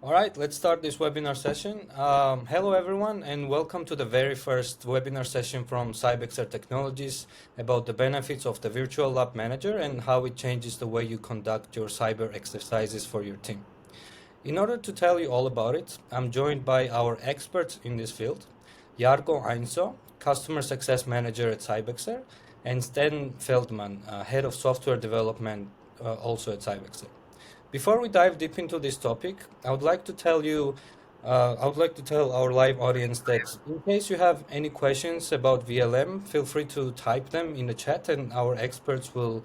All right, let's start this webinar session. Hello, everyone, and welcome to the very first webinar session from CybExer Technologies about the benefits of the Virtual Lab Manager and how it changes the way you conduct your cyber exercises for your team. In order to tell you all about it, I'm joined by our experts in this field, Jarkko Ainsoo, Customer Success Manager at CybExer, and Sten Feldman, Head of Software Development, also at CybExer. Before we dive deep into this topic, I would like to tell our live audience that in case you have any questions about VLM, feel free to type them in the chat and our experts will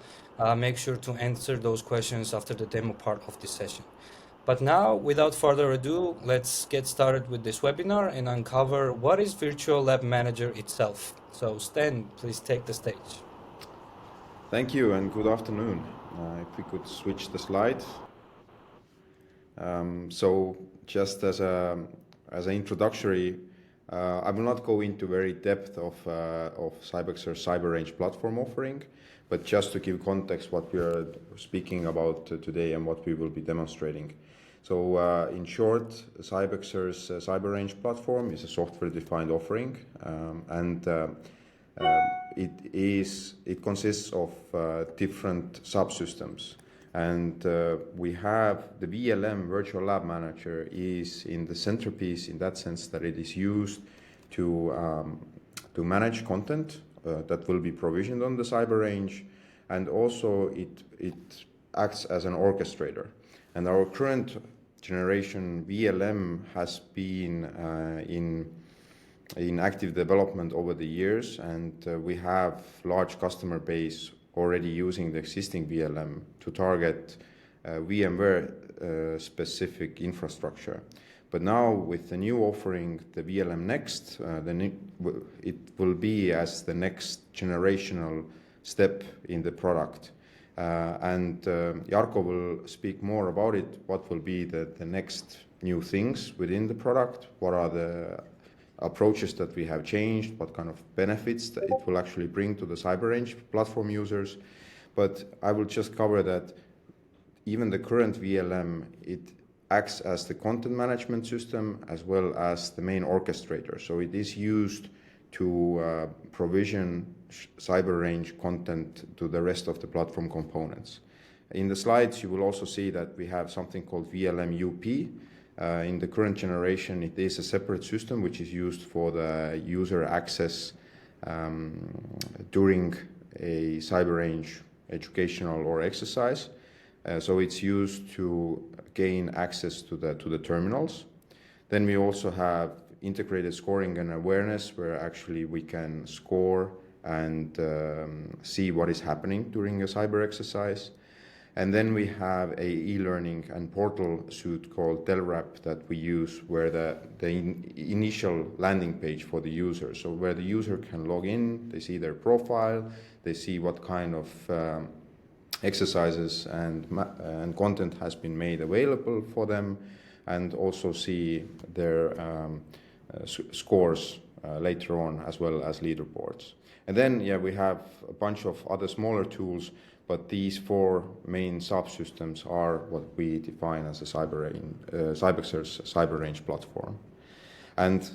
make sure to answer those questions after the demo part of this session. But now, without further ado, let's get started with this webinar and uncover what is Virtual Lab Manager itself. So Sten, please take the stage. Thank you and good afternoon. If we could switch the slide. So just as an introductory, I will not go into very depth of CybExer's cyber range platform offering, but just to give context what we are speaking about today and what we will be demonstrating. So in short, CybExer's cyber range platform is a software-defined offering, and it consists of different subsystems. And we have the VLM Virtual Lab Manager is in the centerpiece in that sense that it is used to manage content that will be provisioned on the cyber range, and also it acts as an orchestrator. And our current generation VLM has been in active development over the years, and we have large customer base already using the existing VLM to target VMware specific infrastructure. But now with the new offering, the VLM Next, it will be as the next generational step in the product. And Jarkko will speak more about it, what will be the next new things within the product, what are the approaches that we have changed, what kind of benefits that it will actually bring to the cyber range platform users. But I will just cover that even the current VLM, it acts as the content management system as well as the main orchestrator. So it is used to provision cyber range content to the rest of the platform components. In the slides, you will also see that we have something called VLM UP. In the current generation, it is a separate system which is used for the user access during a cyber range educational or exercise. So it's used to gain access to the terminals. Then we also have integrated scoring and awareness, where actually we can score and see what is happening during a cyber exercise. And then we have a e-learning and portal suite called Delwrap that we use, where the initial landing page for the user. So where the user can log in, they see their profile, they see what kind of exercises and content has been made available for them, and also see their scores later on, as well as leaderboards. And then, we have a bunch of other smaller tools, but these four main subsystems are what we define as a CybExer's cyber range platform. And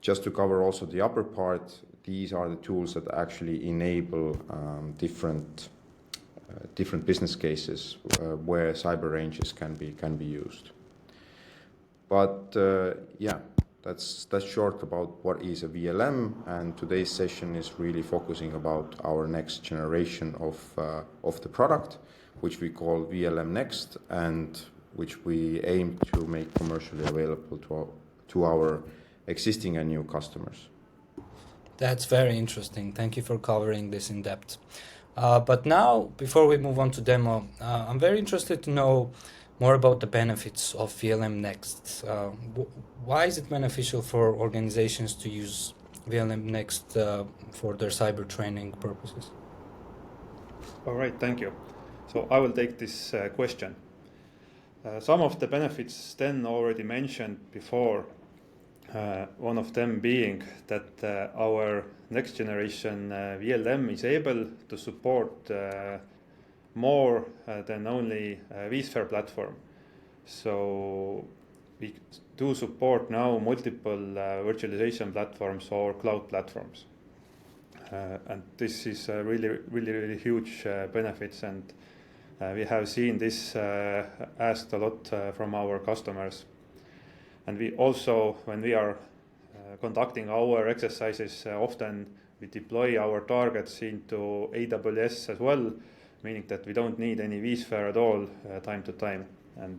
just to cover also the upper part, these are the tools that actually enable different business cases where cyber ranges can be used. But that's short about what is a VLM, and today's session is really focusing about our next generation of the product, which we call VLM Next, and which we aim to make commercially available to our existing and new customers. That's very interesting. Thank you for covering this in depth. But now, before we move on to demo, I'm very interested to know more about the benefits of VLM Next. Why is it beneficial for organizations to use VLM Next for their cyber training purposes? All right, thank you. So I will take this question. Some of the benefits Sten already mentioned before, one of them being that our next generation VLM is able to support more than only vSphere platform. So we do support now multiple virtualization platforms or cloud platforms. And this is really huge benefits, and we have seen this asked a lot from our customers. And we also, when we are conducting our exercises, often we deploy our targets into AWS as well, meaning that we don't need any vSphere at all time to time. And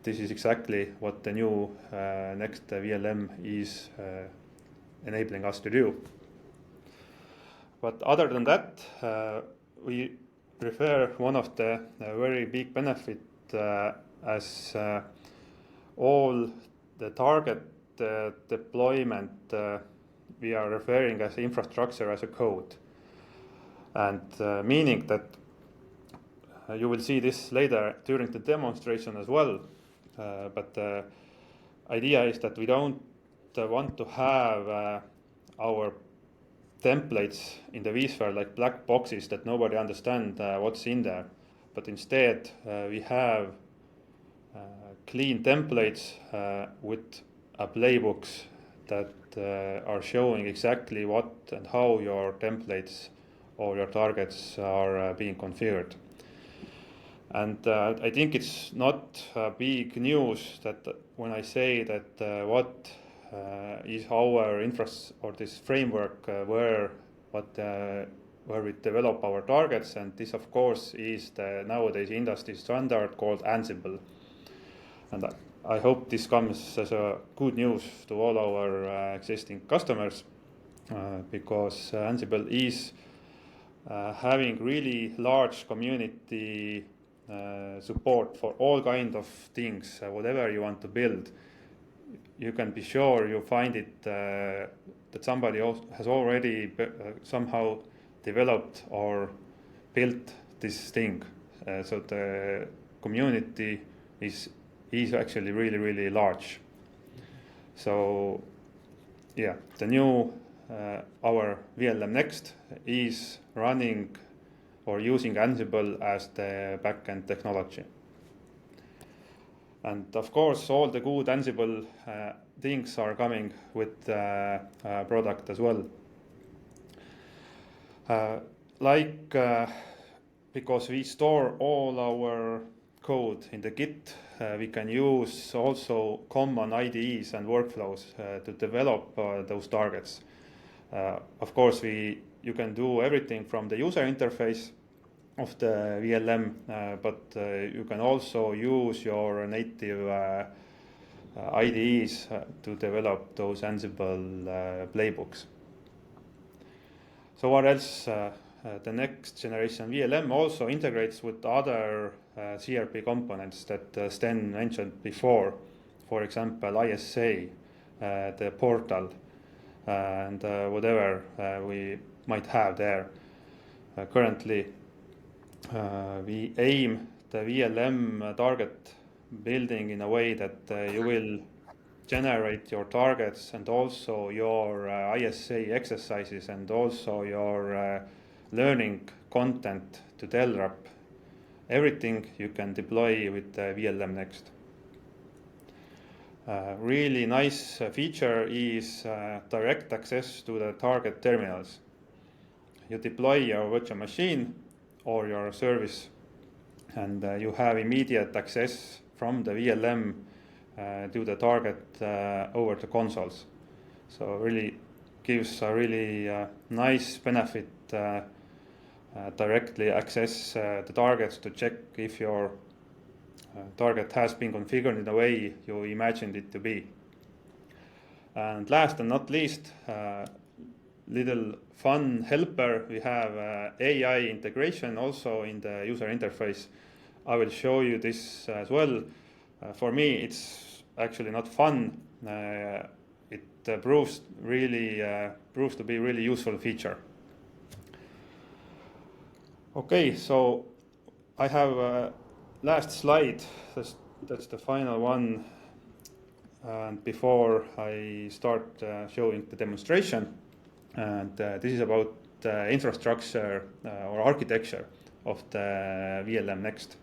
this is exactly what the new Next VLM is enabling us to do. But other than that, we refer one of the very big benefit as all the target deployment we are referring as infrastructure as a code. And meaning that you will see this later during the demonstration as well. But the idea is that we don't want to have our templates in the vSphere like black boxes that nobody understands what's in there. But instead, we have clean templates with playbooks that are showing exactly what and how your templates or your targets are being configured. And I think it's not big news that when I say that what is our or this framework where we develop our targets, and this of course is the nowadays industry standard called Ansible. And I hope this comes as a good news to all our existing customers because Ansible is having really large community support for all kind of things, whatever you want to build. You can be sure you find it that somebody else has already somehow developed or built this thing. So the community is actually really large. So yeah, the new our VLM Next is running or using Ansible as the backend technology. And of course, all the good Ansible things are coming with the product as well. Because we store all our code in the Git, we can use also common IDEs and workflows to develop those targets. Of course, you can do everything from the user interface of the VLM, but you can also use your native IDEs to develop those Ansible playbooks. So what else? The next generation VLM also integrates with other CRP components that Sten mentioned before. For example, ISA, the portal, and whatever we might have there. Currently, we aim the VLM target building in a way that you will generate your targets and also your ISA exercises and also your learning content to Delrap. Everything you can deploy with the VLM Next. Really nice feature is direct access to the target terminals. You deploy your virtual machine or your service, and you have immediate access from the VLM to the target over the consoles. So really gives a really nice benefit directly access the targets to check if your target has been configured in the way you imagined it to be. And last and not least, little fun helper, we have AI integration also in the user interface. I will show you this as well. For me, it's actually not fun. It proves to be really useful feature. Okay, so I have last slide. That's the final one. And before I start showing the demonstration, and this is about the infrastructure or architecture of the VLM Next.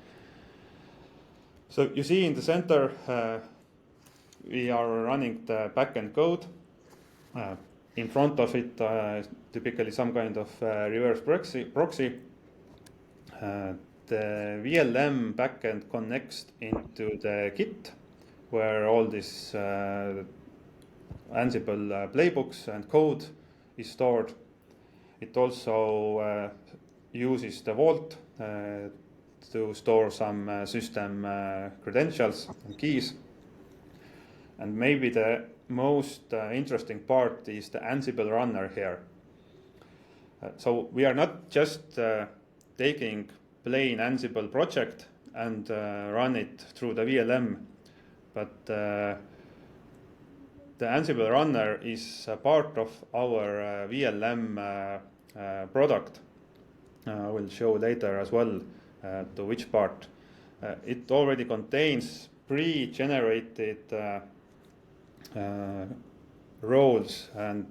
So you see in the center we are running the backend code. In front of it, typically some kind of reverse proxy. The VLM backend connects into the Git, where all these Ansible playbooks and code is stored. It also uses the Vault to store some system credentials and keys. And maybe the most interesting part is the Ansible runner here. So we are not just taking plain Ansible project and run it through the VLM, but the Ansible runner is a part of our VLM product. I will show later as well to which part. It already contains pre-generated roles and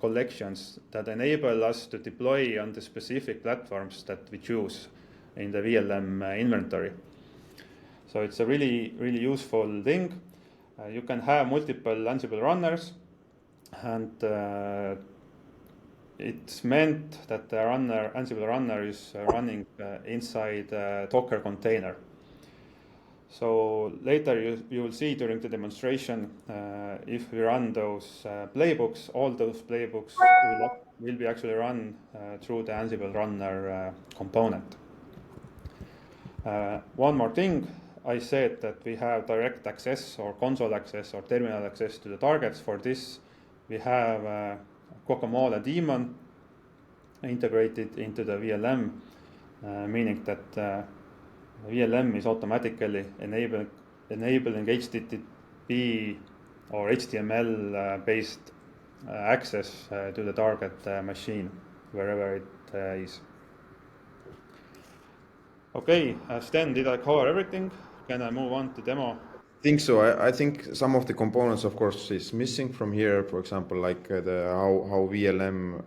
collections that enable us to deploy on the specific platforms that we choose in the VLM inventory. So it's a really useful thing. You can have multiple Ansible runners, and it's meant that the Ansible runner is running inside a Docker container. So later you will see during the demonstration, if we run those playbooks, all those playbooks will be actually run through the Ansible runner component. One more thing, I said that we have direct access or console access or terminal access to the targets. For this, we have Guacamole daemon integrated into the VLM, meaning that VLM is automatically enabling HTTP or HTML based access to the target machine wherever it is. Okay, Sten, did I cover everything? Can I move on to demo? I think so. I think some of the components, of course, is missing from here. For example, like how VLM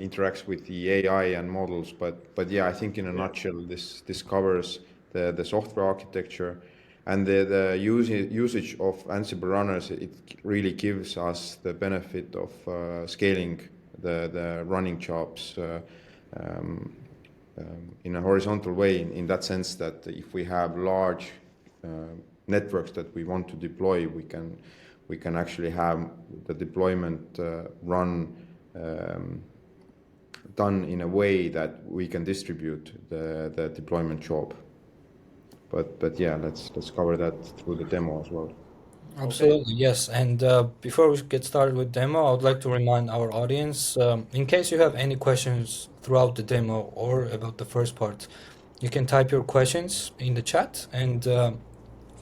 interacts with the AI and models. But yeah, I think in a nutshell, this covers the software architecture and the usage of Ansible runners. It really gives us the benefit of scaling the running jobs in a horizontal way, in that sense that if we have large networks that we want to deploy, we can actually have the deployment run done in a way that we can distribute the deployment job. But yeah, let's cover that through the demo as well. Absolutely, yes. And before we get started with demo, I would like to remind our audience, in case you have any questions throughout the demo or about the first part, you can type your questions in the chat, and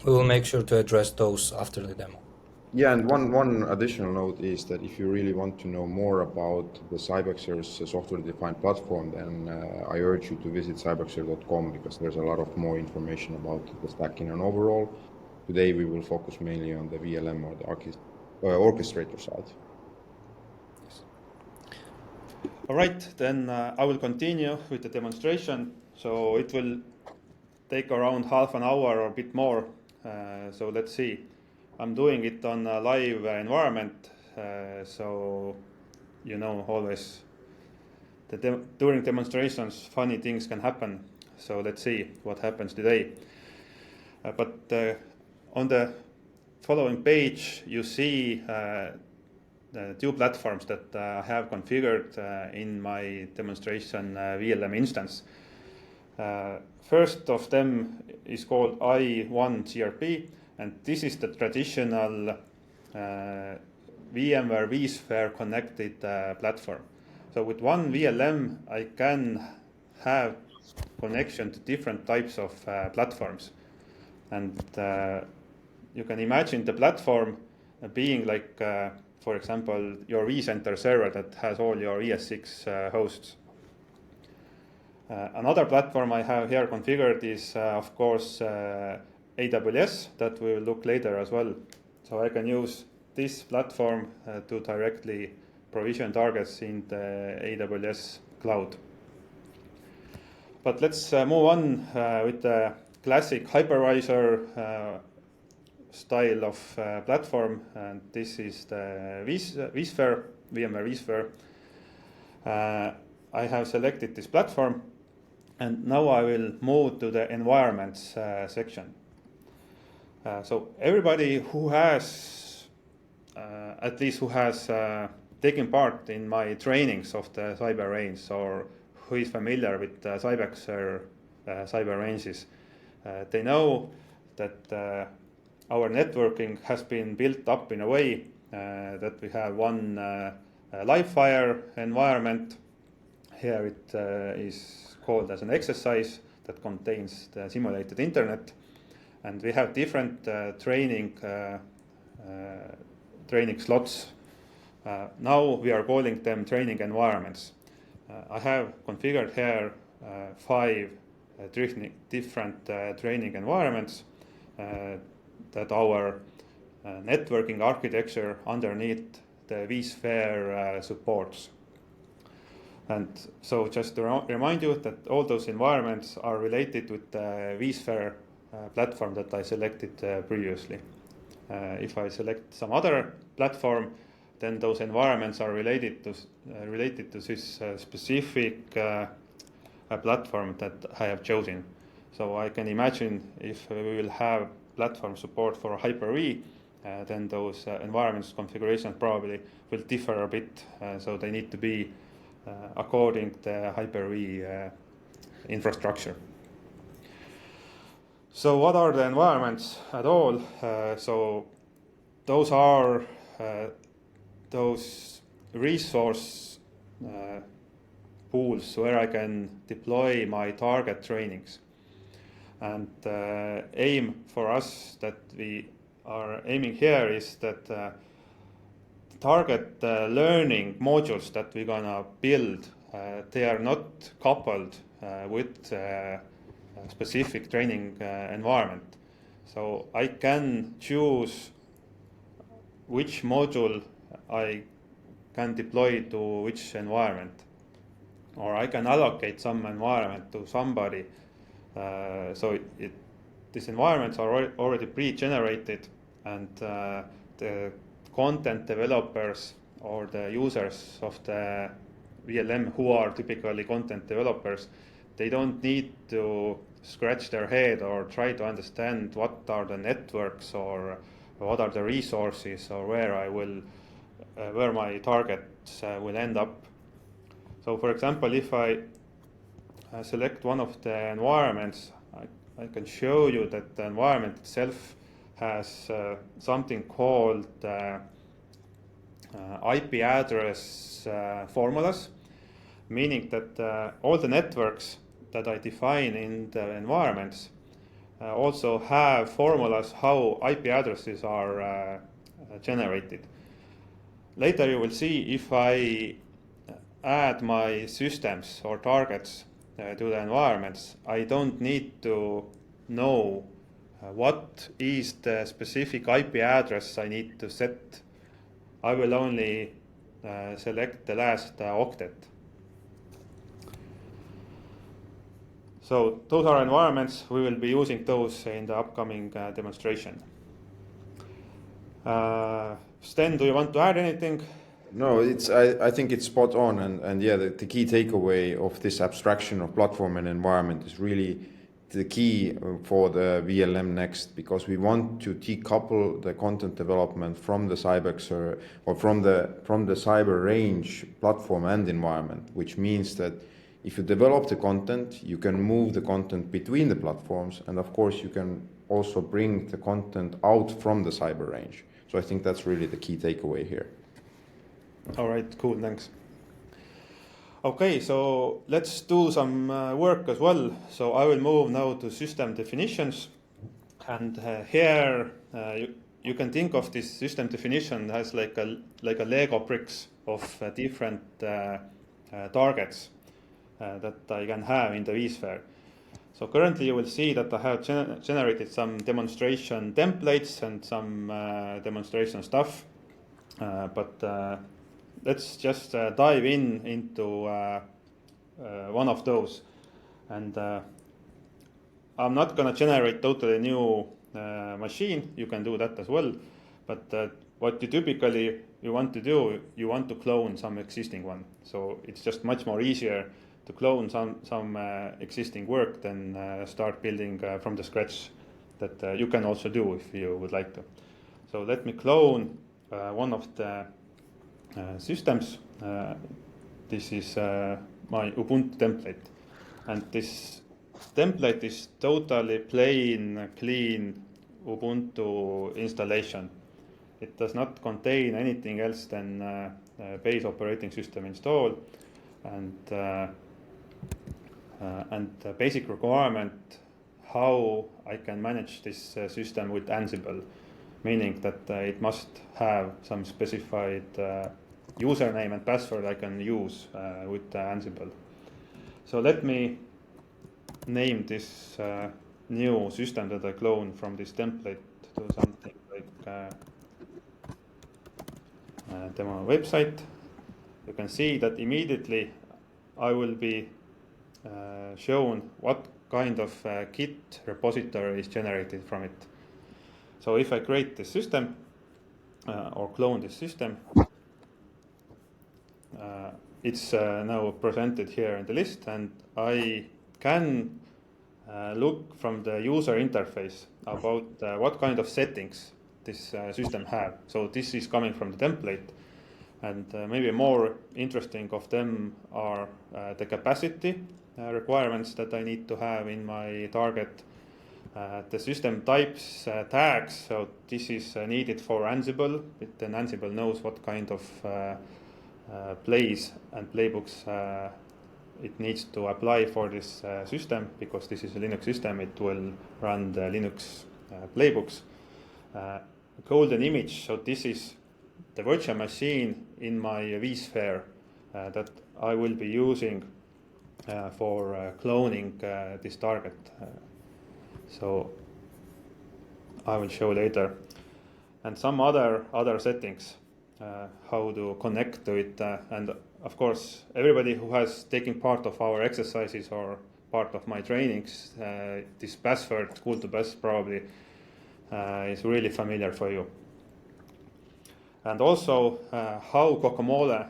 we will make sure to address those after the demo. Yeah, and one additional note is that if you really want to know more about the CybExer's software-defined platform, then I urge you to visit cybexer.com, because there's a lot of more information about the stack in an overall. Today we will focus mainly on the VLM or the orchestrator side. Yes. All right, then I will continue with the demonstration. So it will take around half an hour or a bit more. So let's see. I'm doing it on a live environment, so you know, always during demonstrations funny things can happen. So let's see what happens today. But on the following page, you see the two platforms that I have configured in my demonstration VLM instance. First of them is called i1CRP, and this is the traditional VMware vSphere connected platform. So with one VLM, I can have connection to different types of platforms. And you can imagine the platform being like, for example, your vCenter server that has all your ES6 hosts. Another platform I have here configured is, of course, AWS, that we will look later as well. So I can use this platform to directly provision targets in the AWS cloud. But let's move on with the classic hypervisor style of platform, and this is the vSphere, VMware vSphere. I have selected this platform, and now I will move to the environments section. So everybody who has, at least who has taken part in my trainings of the cyber range, or who is familiar with the CybExer cyber ranges, they know that our networking has been built up in a way that we have one live fire environment. Here it is called as an exercise that contains the simulated internet, and we have different training slots. Now we are calling them training environments. I have configured here 5 different training environments that our networking architecture underneath the vSphere supports. And so just to remind you that all those environments are related with the vSphere platform that I selected previously. If I select some other platform, then those environments are related to this specific platform that I have chosen. So I can imagine if we will have platform support for Hyper-V, then those environments configurations probably will differ a bit. So they need to be according to the Hyper-V infrastructure. So what are the environments at all? So those are those resource pools where I can deploy my target trainings. And aim for us that we are aiming here is that target learning modules that we're gonna build, they are not coupled with a specific training environment. So I can choose which module I can deploy to which environment, or I can allocate some environment to somebody. So these environments are already pre-generated, and the content developers or the users of the VLM who are typically content developers, they don't need to scratch their head or try to understand what are the networks or what are the resources or where my targets will end up. So for example, if I select one of the environments, I can show you that the environment itself has something called IP address formulas, meaning that all the networks that I define in the environments also have formulas how IP addresses are generated. Later you will see if I add my systems or targets to the environments, I don't need to know what is the specific IP address I need to set. I will only select the last octet. So those are environments. We will be using those in the upcoming demonstration. Sten, do you want to add anything? No, I think it's spot on, and yeah, the key takeaway of this abstraction of platform and environment is really the key for the VLM Next, because we want to decouple the content development from the CybExer or from the cyber range platform and environment, which means that if you develop the content, you can move the content between the platforms, and of course you can also bring the content out from the cyber range. So I think that's really the key takeaway here. All right, cool, thanks. Okay, so let's do some work as well. So I will move now to system definitions. And here you can think of this system definition as like a Lego bricks of different targets that I can have in the vSphere. So currently you will see that I have generated some demonstration templates and some demonstration stuff. But let's just dive into one of those. And I'm not going to generate totally new machine, you can do that as well. But what you typically you want to do, you want to clone some existing one. So it's just much more easier to clone some existing work than start building from the scratch. That you can also do if you would like to. So let me clone one of the systems. This is my Ubuntu template, and this template is totally plain, clean Ubuntu installation. It does not contain anything else than base operating system install and the basic requirement how I can manage this system with Ansible, meaning that it must have some specified username and password I can use with Ansible. So let me name this new system that I clone from this template to something like demo website. You can see that immediately I will be shown what kind of Git repository is generated from it. So if I create this system or clone this system, it's now presented here in the list, and I can look from the user interface about what kind of settings this system have. So this is coming from the template, and maybe more interesting of them are the capacity requirements that I need to have in my target, the system types tags. So this is needed for Ansible. Then Ansible knows what kind of plays and playbooks it needs to apply for this system, because this is a Linux system. It will run the Linux playbooks. Golden image. So this is the virtual machine in my vSphere that I will be using for cloning this target. So I will show later, and some other settings how to connect to it, and of course everybody who has taken part of our exercises or part of my trainings, this password cool to best probably is really familiar for you. And also how Guacamole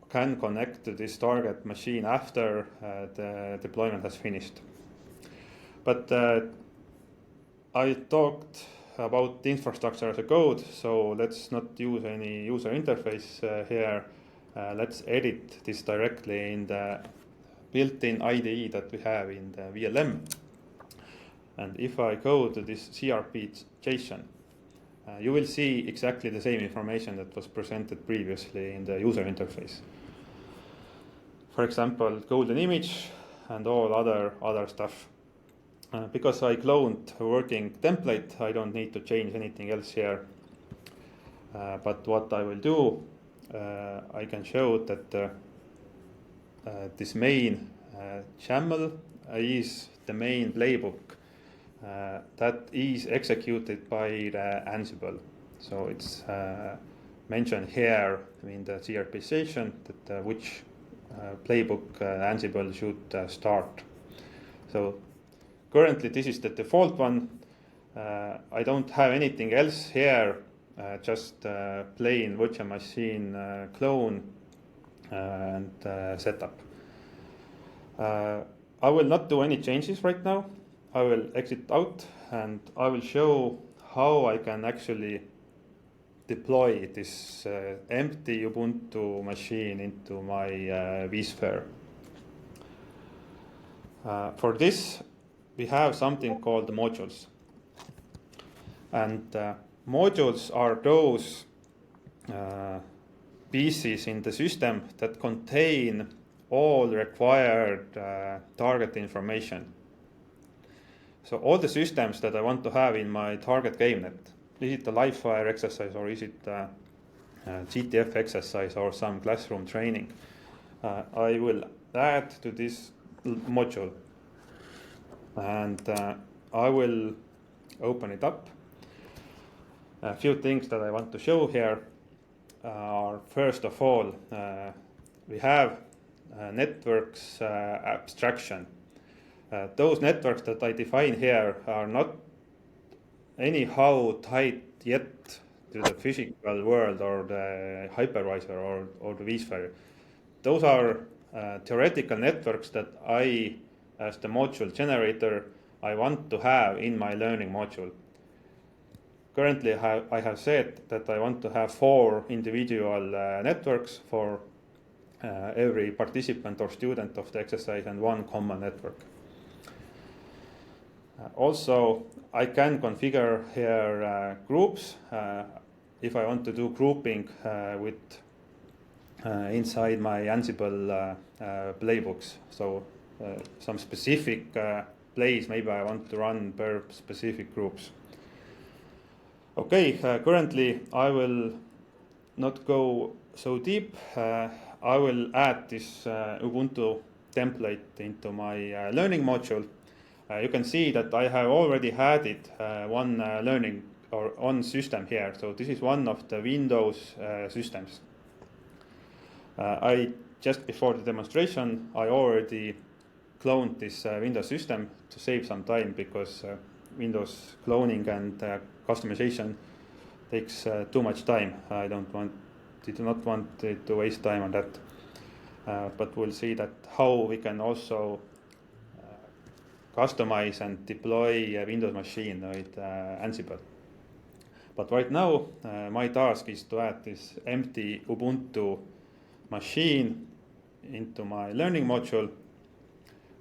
can connect to this target machine after the deployment has finished. But I talked about the infrastructure as a code, so let's not use any user interface here. Let's edit this directly in the built-in IDE that we have in the VLM. And if I go to this CRP JSON, you will see exactly the same information that was presented previously in the user interface. For example, golden image and all other stuff. Because I cloned a working template, I don't need to change anything else here. But what I will do, I can show that this main YAML is the main playbook that is executed by the Ansible. So it's mentioned here in the CRP session that which playbook Ansible should start. So currently this is the default one. I don't have anything else here, just plain virtual machine clone and setup. I will not do any changes right now. I will exit out and I will show how I can actually deploy this empty Ubuntu machine into my vSphere. For this, we have something called modules. And modules are those pieces in the system that contain all required target information. So all the systems that I want to have in my target GameNet, is it a live fire exercise or is it a GTF exercise or some classroom training, I will add to this module. And I will open it up. A few things that I want to show here are, first of all, we have networks abstraction. Those networks that I define here are not anyhow tied yet to the physical world or the hypervisor or the vSphere. Those are theoretical networks that I, as the module generator, I want to have in my learning module. Currently, I have said that I want to have 4 individual networks for every participant or student of the exercise and 1 common network. Also, I can configure here groups if I want to do grouping with inside my Ansible playbooks. So some specific plays maybe I want to run per specific groups. Okay, currently I will not go so deep. I will add this Ubuntu template into my learning module. You can see that I have already added one learning or one system here. So this is one of the Windows systems. I just before the demonstration, I already cloned this Windows system to save some time because Windows cloning and customization takes too much time. I do not want to waste time on that. But we'll see that how we can also customize and deploy a Windows machine with Ansible. But right now, my task is to add this empty Ubuntu machine into my learning module.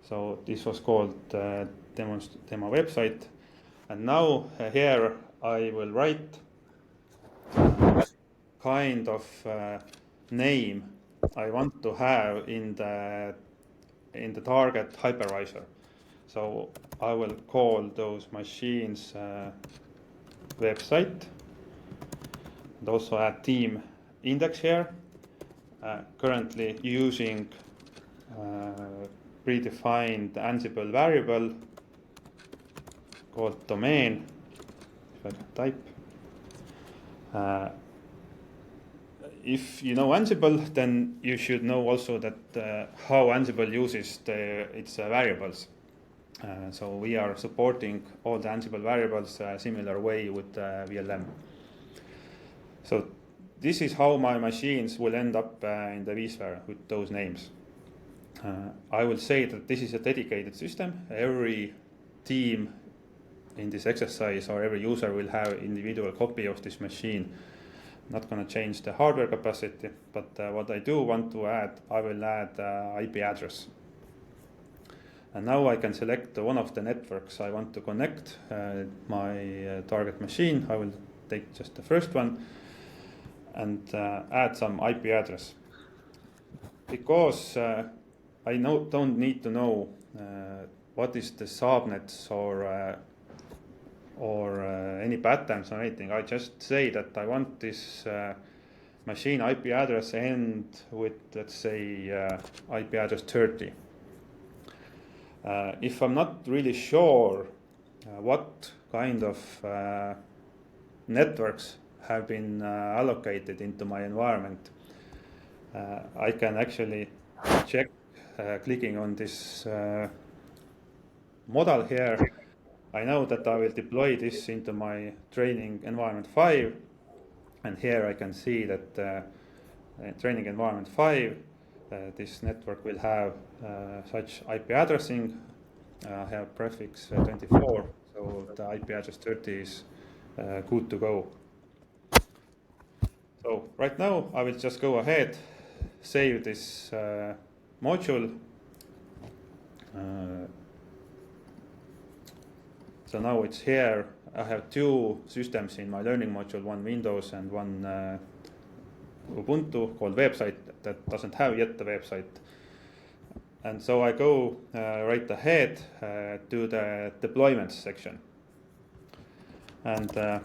So this was called demo website. And now here I will write kind of name I want to have in the target hypervisor. So I will call those machines website and also add team index here. Currently using predefined Ansible variable called domain. If I can type. If you know Ansible, then you should know also that how Ansible uses its variables. So we are supporting all the Ansible variables similar way with VLM. So this is how my machines will end up in the vSphere with those names. I will say that this is a dedicated system. Every team in this exercise or every user will have individual copy of this machine. Not going to change the hardware capacity, but what I do want to add, I will add IP address. And now I can select one of the networks I want to connect my target machine. I will take just the first one and add some IP address. Because I don't need to know what is the subnets or any patterns or anything. I just say that I want this machine IP address end with, let's say, IP address 30. If I'm not really sure what kind of networks have been allocated into my environment, I can actually check clicking on this model here. I know that I will deploy this into my training environment 5. And here I can see that training environment 5, this network will have such IP addressing. I have prefix 24, so the IP address 30 is good to go. So right now I will just go ahead, save this module. So now it's here. I have 2 systems in my learning module, one Windows and one Ubuntu called website that doesn't have yet the website. And so I go right ahead to the deployments section. And the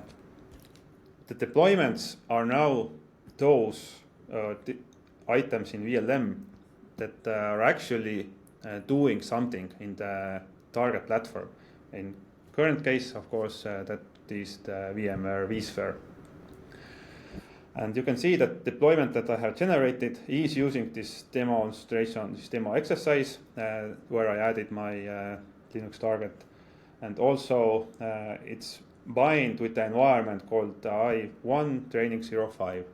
deployments are now those items in VLM that are actually doing something in the target platform. In current case, of course, that is the VMware vSphere. And you can see that deployment that I have generated is using this demonstration, this demo exercise, where I added my Linux target. And also it's bind with the environment called I1 training 05,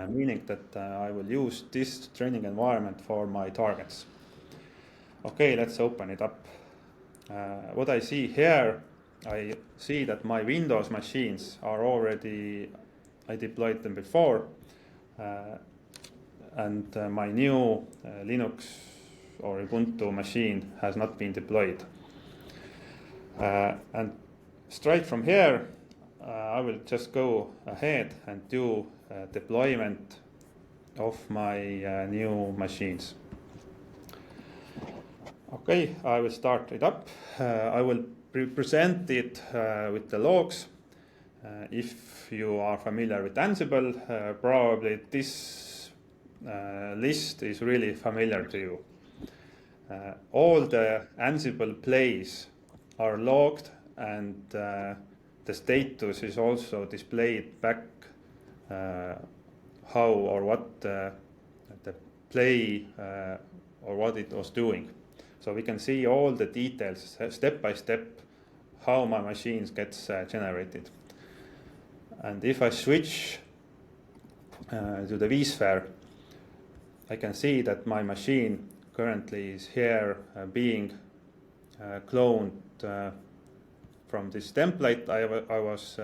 meaning that I will use this training environment for my targets. Okay, let's open it up. What I see here, I see that my Windows machines are already, I deployed them before, and my new Linux or Ubuntu machine has not been deployed. And straight from here, I will just go ahead and do deployment of my new machines. Okay, I will start it up. I will present it with the logs. If you are familiar with Ansible, probably this list is really familiar to you. All the Ansible plays are logged, and the status is also displayed back how or what the play or what it was doing. So we can see all the details step by step how my machines gets generated. And if I switch to the vSphere, I can see that my machine currently is here being cloned from this template I was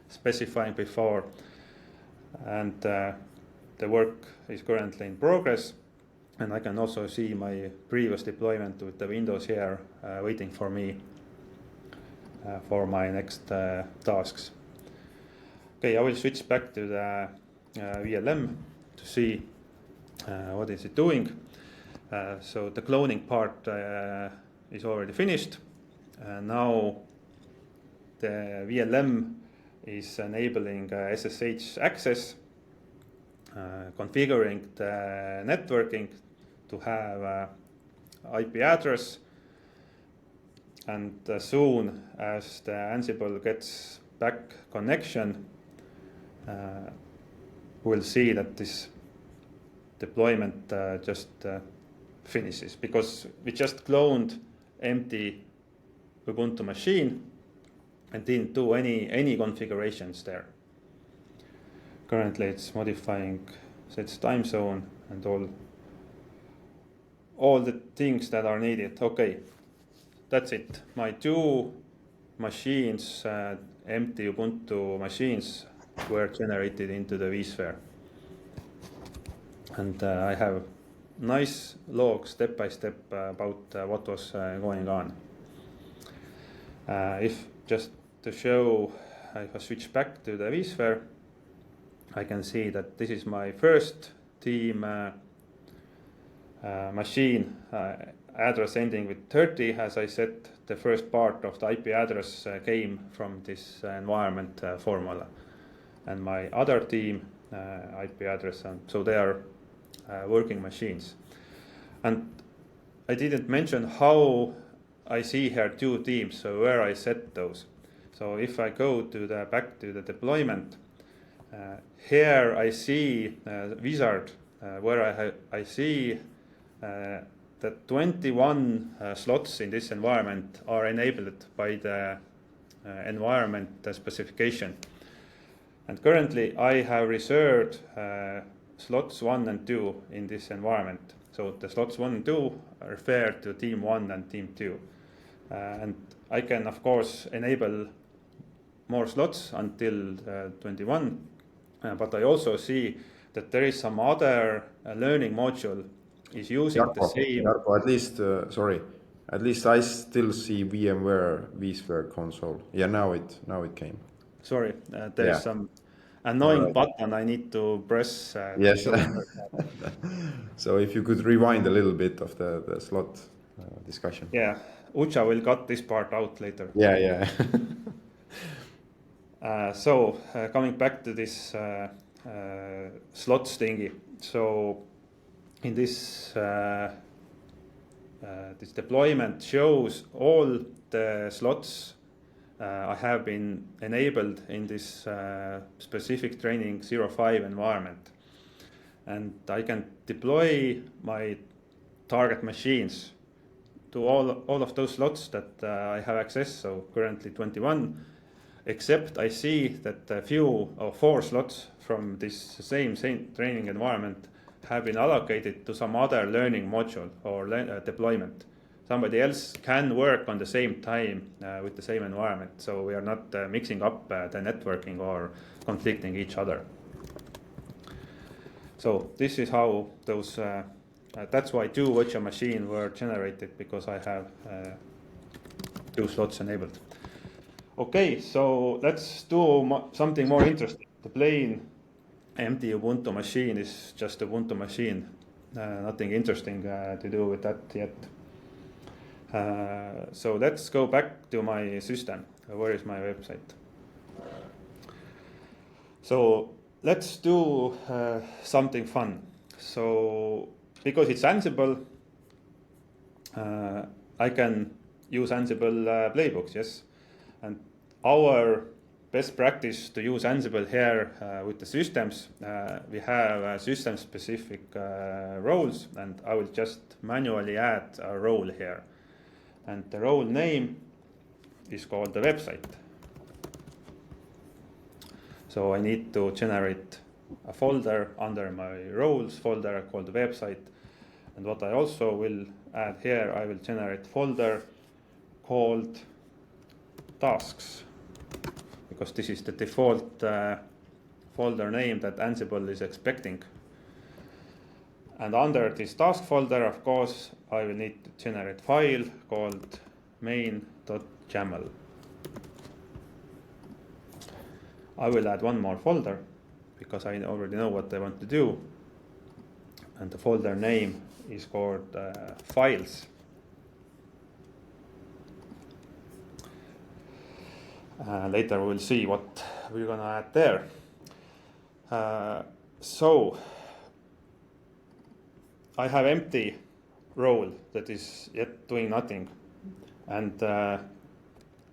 specifying before, and the work is currently in progress. And I can also see my previous deployment with the Windows here waiting for me for my next tasks. Okay, I will switch back to the VLM to see what is it doing. So the cloning part is already finished. Now the VLM is enabling SSH access, configuring the networking to have IP address, and as soon as the Ansible gets back connection, we'll see that this deployment just finishes, because we just cloned empty Ubuntu machine and didn't do any configurations there. Currently it's modifying its time zone and all the things that are needed. Okay, that's it. My two machines, empty Ubuntu machines, were generated into the vSphere. And I have nice log step by step about what was going on. If just to show, if I switch back to the vSphere, I can see that this is my first team machine, address ending with 30. As I said, the first part of the IP address came from this environment formula. And my other team IP address, and so they are working machines. And I didn't mention how I see here two teams, so where I set those. So if I go to back to the deployment, here I see wizard where I see that 21 slots in this environment are enabled by the environment specification. And currently I have reserved slots 1 and 2 in this environment. So the slots 1 and 2 refer to team 1 and team 2. And I can, of course, enable more slots until 21. But I also see that there is some other learning module is using the same. Jarkko, at least I still see VMware vSphere console. Yeah, now it came. Sorry, there's some annoying button I need to press. Yes. So if you could rewind a little bit of the slot discussion. Yeah, Ucha will cut this part out later. Yeah. So coming back to this slots thingy. So in this this deployment shows all the slots I have been enabled in this specific training 05 environment. And I can deploy my target machines to all of those slots that I have access. So currently 21. except I see that a few or 4 slots from this same training environment have been allocated to some other learning module or deployment. Somebody else can work on the same time with the same environment, so we are not mixing up the networking or conflicting each other. So this is how those, that's why 2 virtual machines were generated, because I have 2 slots enabled. Okay, so let's do something more interesting. The plain empty Ubuntu machine is just Ubuntu machine. Nothing interesting to do with that yet. So let's go back to my system. Where is my website? So let's do something fun. So because it's Ansible, I can use Ansible playbooks, yes. And our best practice to use Ansible here with the systems, we have system-specific roles, and I will just manually add a role here. And the role name is called the website. So I need to generate a folder under my roles folder called the website. And what I also will add here, I will generate folder called tasks, because this is the default folder name that Ansible is expecting. And under this task folder, of course, I will need to generate file called main.yaml. I will add one more folder because I already know what I want to do. And the folder name is called files. Later we'll see what we're gonna add there. So I have empty role that is yet doing nothing. And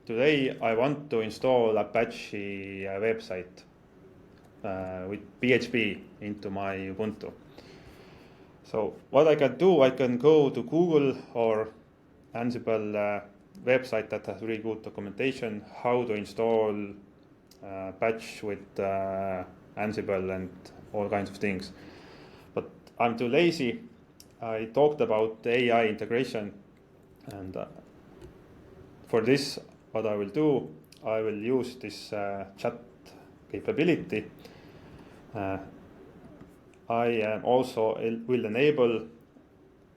today I want to install Apache website with PHP into my Ubuntu. So what I can do, I can go to Google or Ansible website that has really good documentation how to install patch with Ansible and all kinds of things. But I'm too lazy. I talked about the AI integration, and for this, what I will do, I will use this chat capability. I also will enable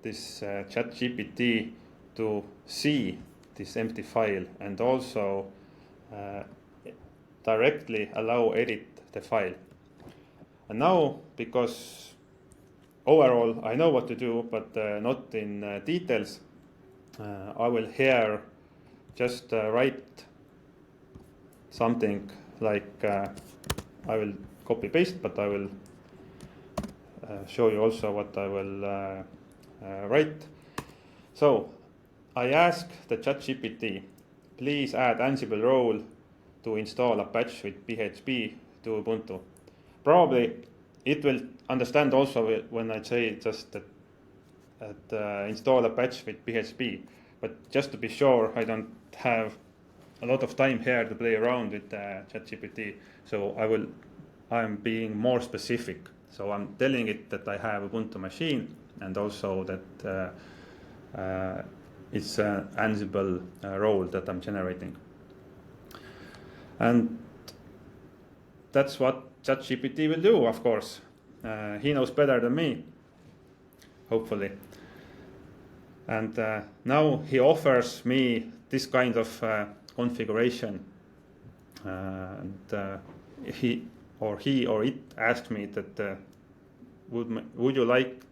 this ChatGPT to see this empty file and also directly allow edit the file. And now, because overall I know what to do, but not in details, I will here just write something like I will copy paste, but I will show you also what I will write. So I ask the ChatGPT, please add Ansible role to install Apache with PHP to Ubuntu. Probably it will understand also when I say just that install Apache with PHP, but just to be sure, I don't have a lot of time here to play around with ChatGPT. So I'm being more specific. So I'm telling it that I have a Ubuntu machine and also that it's an Ansible role that I'm generating. And that's what ChatGPT will do, of course. He knows better than me, hopefully. And now he offers me this kind of configuration. And he or it asked me that would you like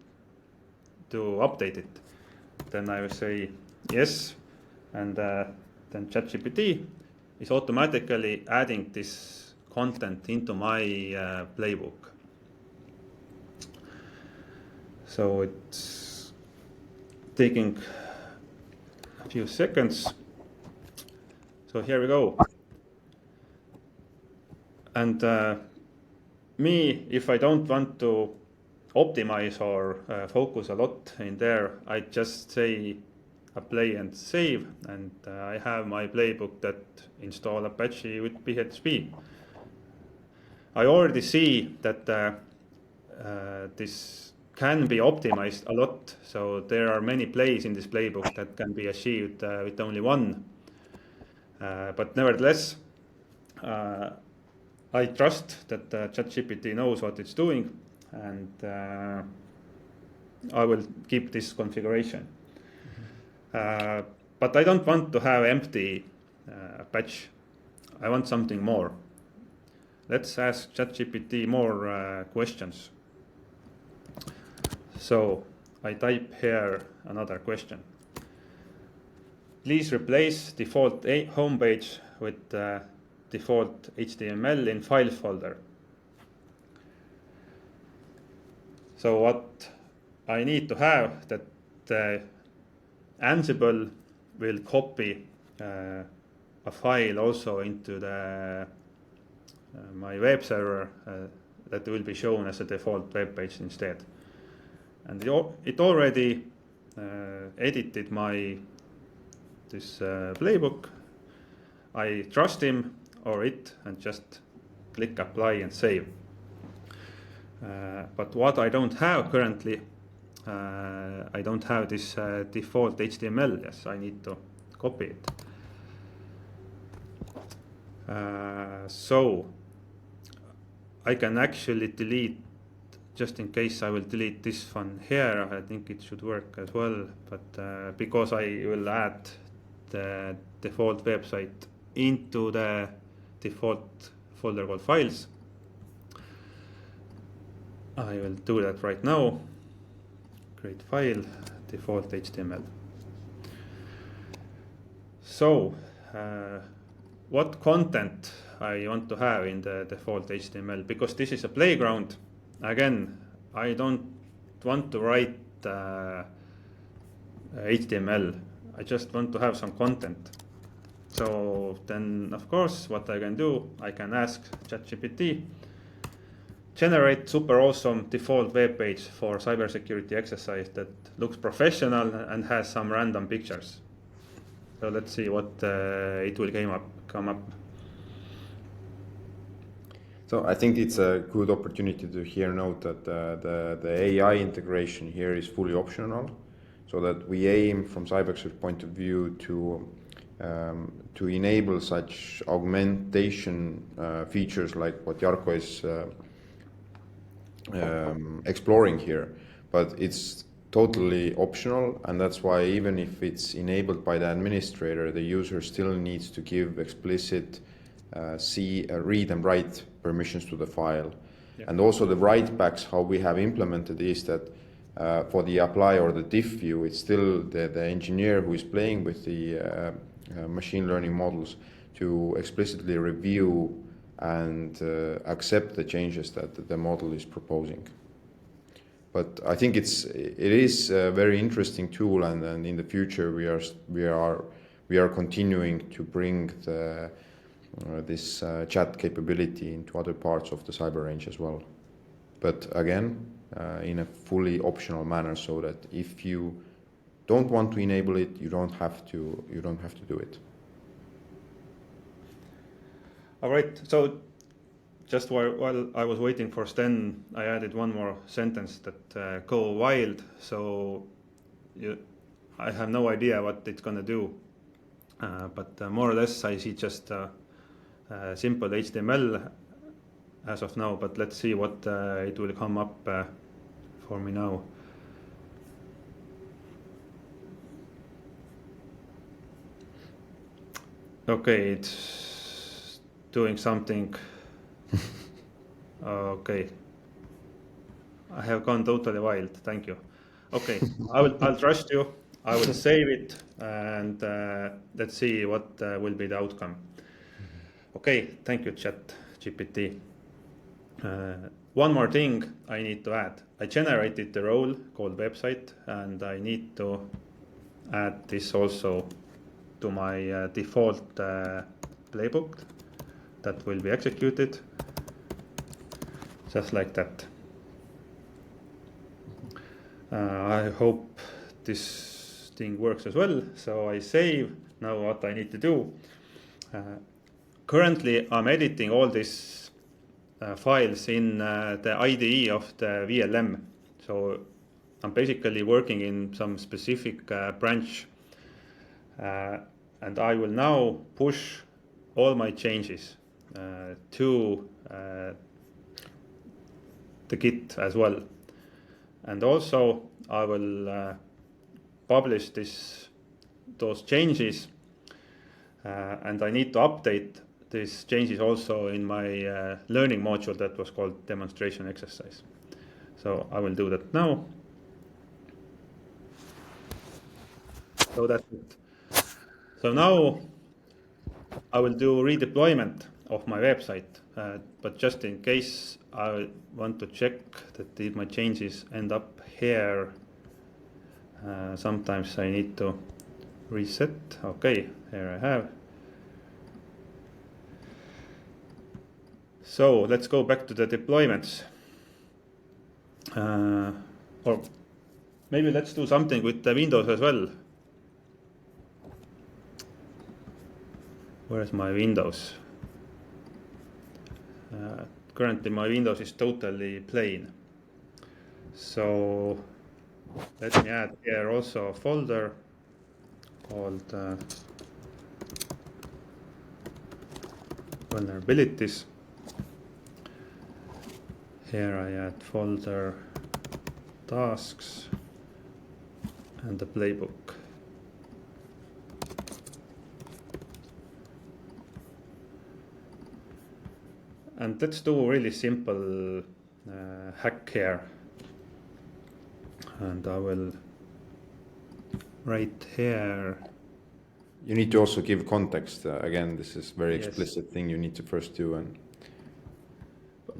to update it? Then I will say yes, and then ChatGPT is automatically adding this content into my playbook. So it's taking a few seconds. So here we go. And me, if I don't want to optimize or focus a lot in there, I just say apply and save, and I have my playbook that install Apache with PHP. I already see that this can be optimized a lot, so there are many plays in this playbook that can be achieved with only one. But nevertheless, I trust that ChatGPT knows what it's doing, and I will keep this configuration. But I don't want to have empty patch. I want something more. Let's ask ChatGPT more questions. So I type here another question. Please replace default homepage with default HTML in file folder. So what I need to have that Ansible will copy a file also into the my web server that will be shown as a default web page instead. And it already edited this playbook. I trust him or it and just click apply and save. But what I don't have currently, I don't have this default HTML. Yes, I need to copy it. So I can actually delete, just in case I will delete this one here. I think it should work as well, but because I will add the default website into the default folder called files, I will do that right now. Create file, default HTML. So what content I want to have in the default HTML, because this is a playground. Again, I don't want to write HTML. I just want to have some content. So then, of course, what I can do, I can ask ChatGPT, generate super awesome default web page for cybersecurity exercise that looks professional and has some random pictures. So let's see what it will come up. So I think it's a good opportunity to here note that the AI integration here is fully optional, so that we aim from CybExer's point of view to enable such augmentation features like what Jarkko is exploring here, but it's totally optional, and that's why even if it's enabled by the administrator, the user still needs to give explicit read and write permissions to the file. Yeah. And also the write backs, how we have implemented is that for the apply or the diff view, it's still the engineer who is playing with the machine learning models to explicitly review and accept the changes that the model is proposing. But I think it is a very interesting tool, and in the future we are continuing to bring this chat capability into other parts of the cyber range as well. But again, in a fully optional manner, so that if you don't want to enable it, you don't have to do it. All right. So just while I was waiting for Sten, I added one more sentence that go wild. So I have no idea what it's gonna do, but more or less I see just simple HTML as of now. But let's see what it will come up for me now. Okay, it's doing something. Okay, I have gone totally wild. Thank you. Okay, I'll trust you. I will save it, and let's see what will be the outcome. Okay, thank you, ChatGPT. One more thing I need to add. I generated the role called website, and I need to add this also to my default playbook that will be executed, just like that. I hope this thing works as well. So I save. Now what I need to do. Currently I'm editing all these files in the IDE of the VLM. So I'm basically working in some specific branch. And I will now push all my changes to the Git as well. And also I will publish those changes, and I need to update these changes also in my learning module that was called demonstration exercise. So I will do that now. So that's it. So now I will do redeployment of my website, but just in case I want to check that my changes end up here, sometimes I need to reset. Okay, here I have. So let's go back to the deployments. Or maybe let's do something with the Windows as well. Where's my Windows? Currently my Windows is totally plain. So let me add here also a folder called vulnerabilities. Here I add folder tasks and the playbook. And let's do a really simple hack here. And I will write here. You need to also give context. Again, this is very Yes. explicit thing you need to first do. And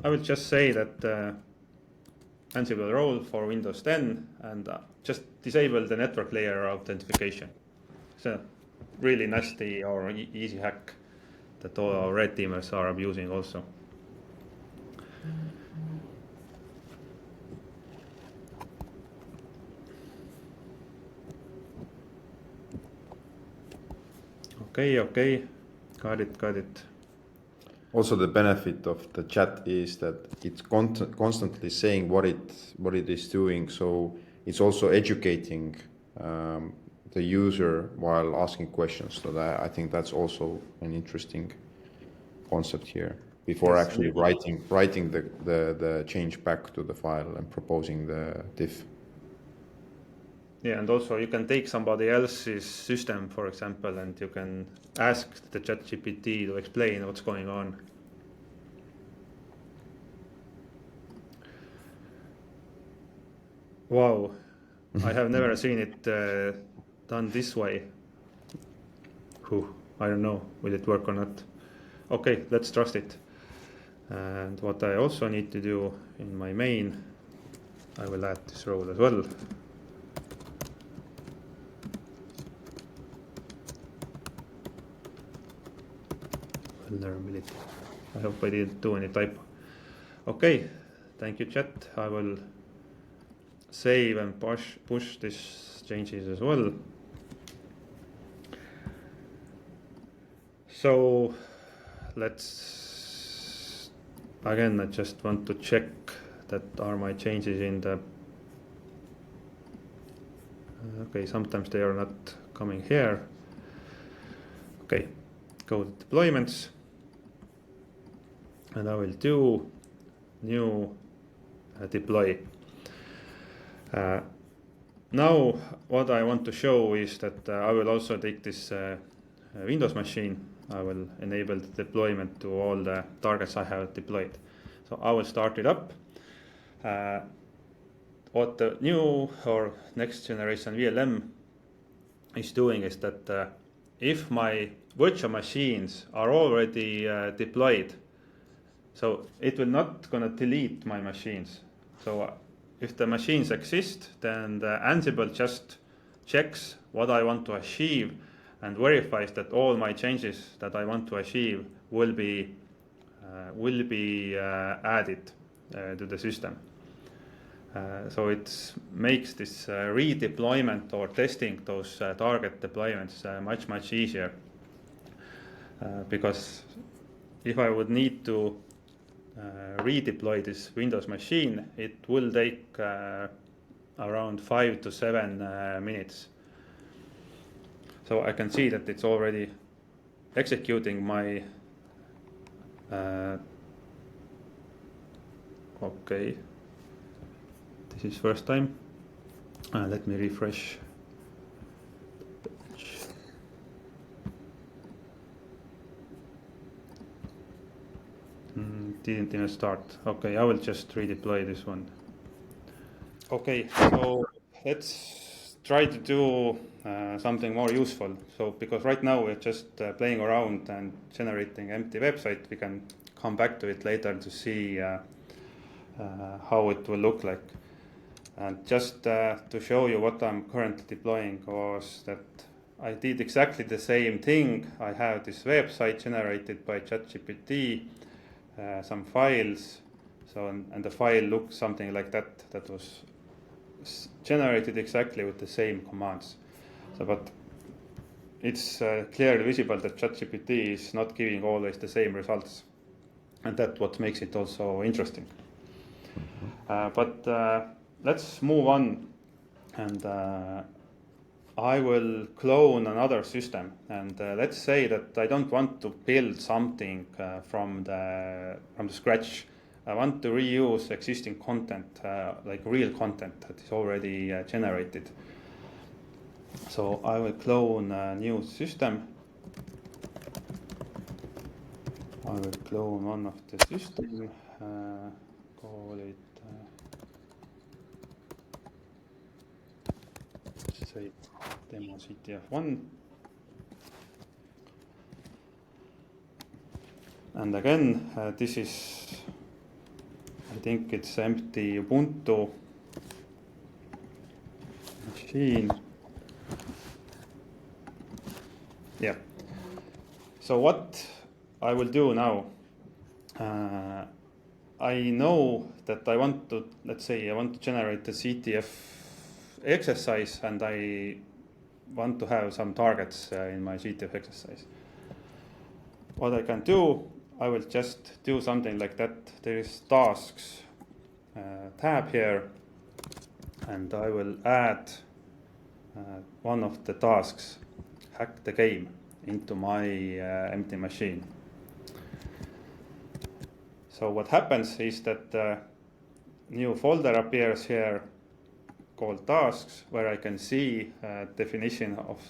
I will just say that Ansible role for Windows 10 and just disable the network layer authentication. It's a really nasty or easy hack that all our red teamers are abusing also. Okay, got it. also the benefit of the chat is that it's constantly saying what it is doing. So it's also educating the user while asking questions. So that, I think that's also an interesting concept here. Before Yes, actually writing the change back to the file and proposing the diff. Yeah, and also you can take somebody else's system, for example, and you can ask the ChatGPT to explain what's going on. Wow, I have never seen it done this way. I don't know, will it work or not? Okay, let's trust it. And what I also need to do in my main, I will add this role as well. Vulnerability. I hope I didn't do any typo. Okay, thank you, chat. I will save and push these changes as well. So let's again, I just want to check that are my changes in the okay, sometimes they are not coming here. Okay, go to deployments and I will do new deploy. Now what I want to show is that I will also take this Windows machine. I will enable the deployment to all the targets I have deployed. So I will start it up. What the new or next generation VLM is doing is that if my virtual machines are already deployed, so it will not gonna delete my machines. So if the machines exist, then the Ansible just checks what I want to achieve and verifies that all my changes that I want to achieve will be added to the system. So it makes this redeployment or testing those target deployments much easier. Because if I would need to redeploy this Windows machine, it will take around 5 to 7 minutes. So I can see that it's already executing my okay, this is first time. Let me refresh. Didn't even start. Okay, I will just redeploy this one. Okay, so let's try to do something more useful. So because right now we're just playing around and generating empty website, we can come back to it later to see how it will look like. And just to show you what I'm currently deploying was that I did exactly the same thing. I have this website generated by ChatGPT, some files. So and the file looks something like that. That was generated exactly with the same commands. So, but it's clearly visible that ChatGPT is not giving always the same results, and that's what makes it also interesting. But let's move on, and I will clone another system. And let's say that I don't want to build something from the scratch. I want to reuse existing content, like real content that is already generated. So I will clone a new system. I will clone one of the system, call it, say demo CTF1. And again, this is, I think it's empty Ubuntu machine. Yeah. So what I will do now, I know that I want to, let's say I want to generate the CTF exercise, and I want to have some targets in my CTF exercise. What I can do, I will just do something like that. There is tasks tab here, and I will add one of the tasks, hack the game, into my empty machine. So what happens is that a new folder appears here called tasks, where I can see definition of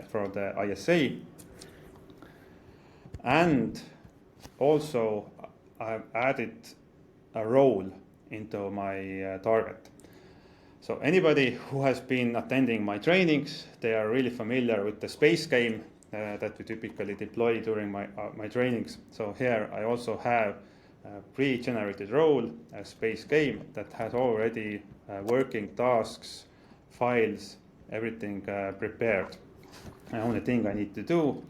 for the ISA, and also I've added a role into my target. So anybody who has been attending my trainings, they are really familiar with the space game that we typically deploy during my trainings. So here I also have a pre-generated role, a space game that has already working tasks, files, everything prepared. The only thing I need to do,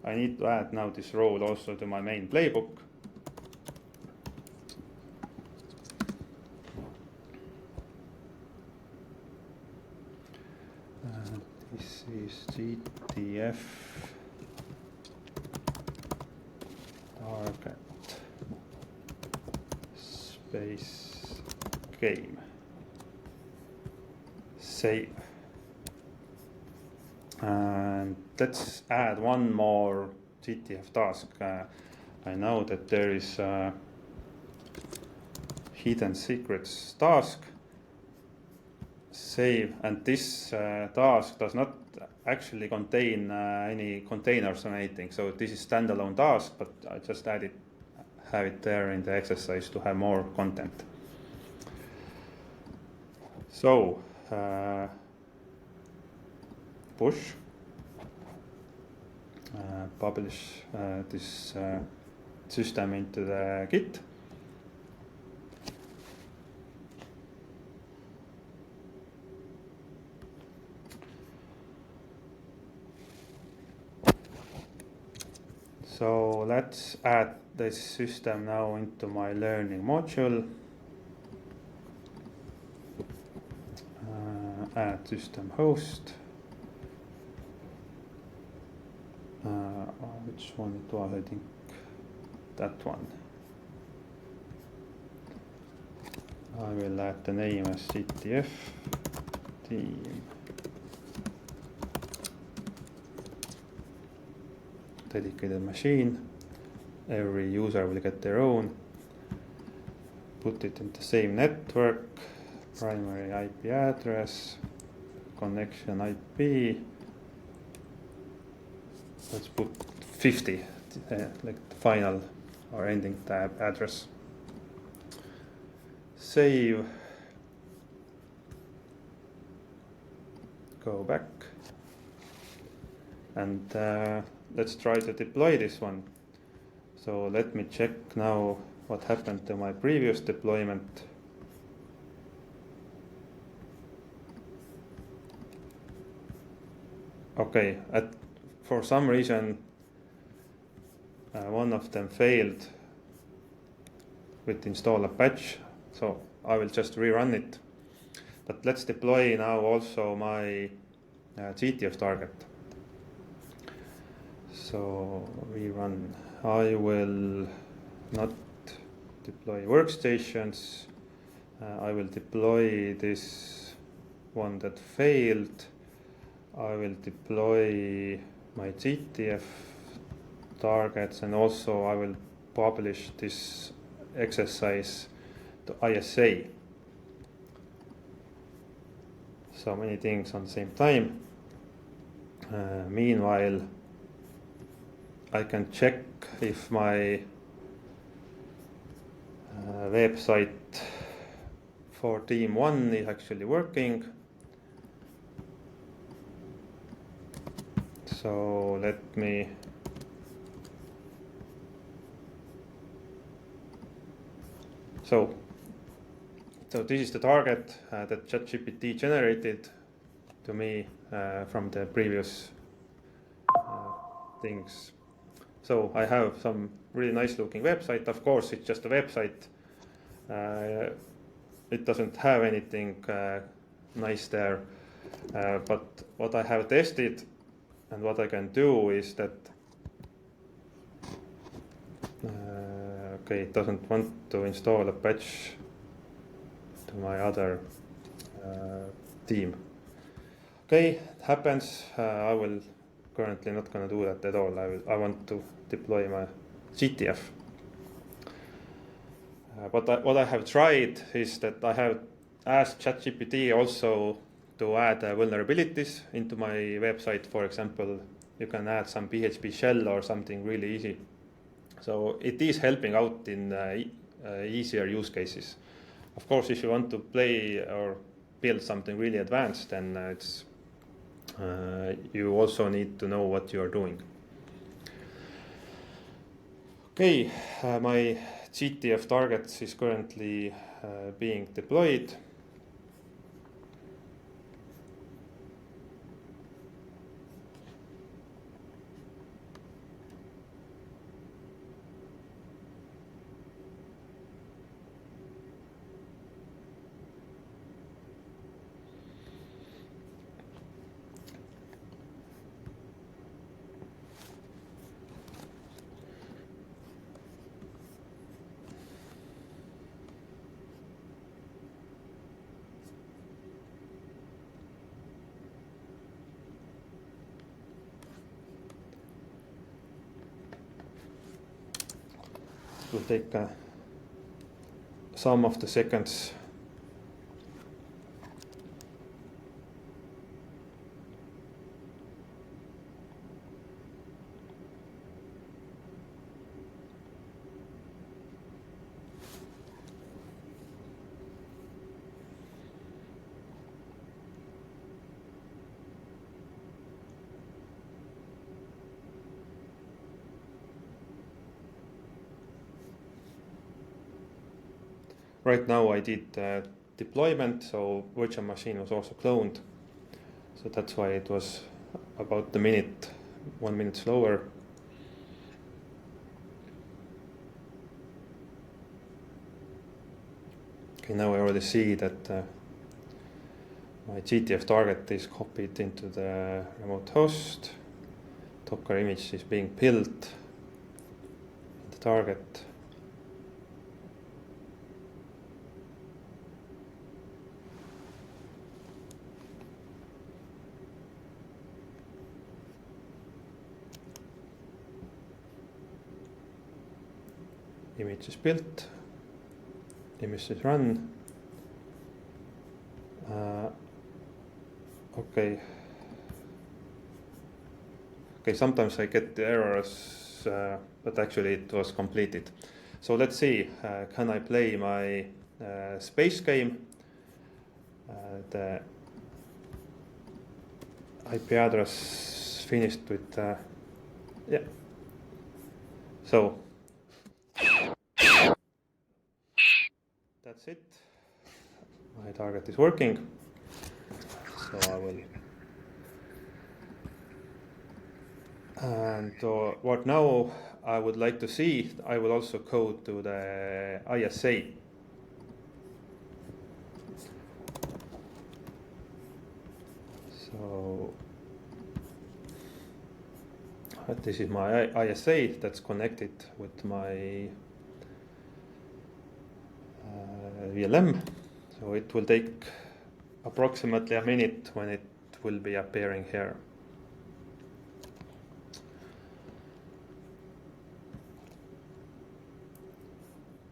I need to add now this role also to my main playbook. This is GTF target space game. Save. And let's add one more GTF task. I know that there is a hidden secrets task. Save, and this task does not actually contain any containers or anything, so this is standalone task, but I just have it there in the exercise to have more content. So push, publish this system into the Git. So let's add this system now into my learning module. add system host. Which one it was? I think that one. I will add the name as CTF team. Dedicated machine. Every user will get their own. Put it in the same network. Primary IP address. Connection IP. Let's put 50, like the final or ending tab address. Save. Go back. And let's try to deploy this one. So let me check now what happened to my previous deployment. Okay, for some reason one of them failed with install a patch, so I will just rerun it. But let's deploy now also my GTF target. So rerun. I will not deploy workstations. I will deploy this one that failed. I will deploy my GTF targets, and also I will publish this exercise to ISA. So many things on the same time. Meanwhile, I can check if my website for team 1 is actually working. So let me so this is the target that ChatGPT generated to me from the previous things. So I have some really nice looking website. Of course, it's just a website. It doesn't have anything nice there. But what I have tested and what I can do is that okay, it doesn't want to install a patch to my other team. Okay, it happens. I will currently not going to do that at all. I want to deploy my GTF. But what I have tried is that I have asked ChatGPT also to add vulnerabilities into my website. For example, you can add some PHP shell or something really easy. So it is helping out in easier use cases. Of course, if you want to play or build something really advanced, then it's you also need to know what you are doing. Okay, my GTF targets is currently being deployed. It will take some of the seconds. Right now I did deployment, so virtual machine was also cloned. So that's why it was about the 1 minute slower. Okay, now I already see that My GTF target is copied into the remote host. Docker image is being built in the target. Image is built. Image is run. Okay. Okay, sometimes I get the errors, but actually it was completed. So let's see, can I play my space game? The IP address finished with, yeah. So that's it. My target is working. So I will. And what now I would like to see, I will also go to the ISA. So this is my ISA that's connected with my VLM. So it will take approximately a minute when it will be appearing here.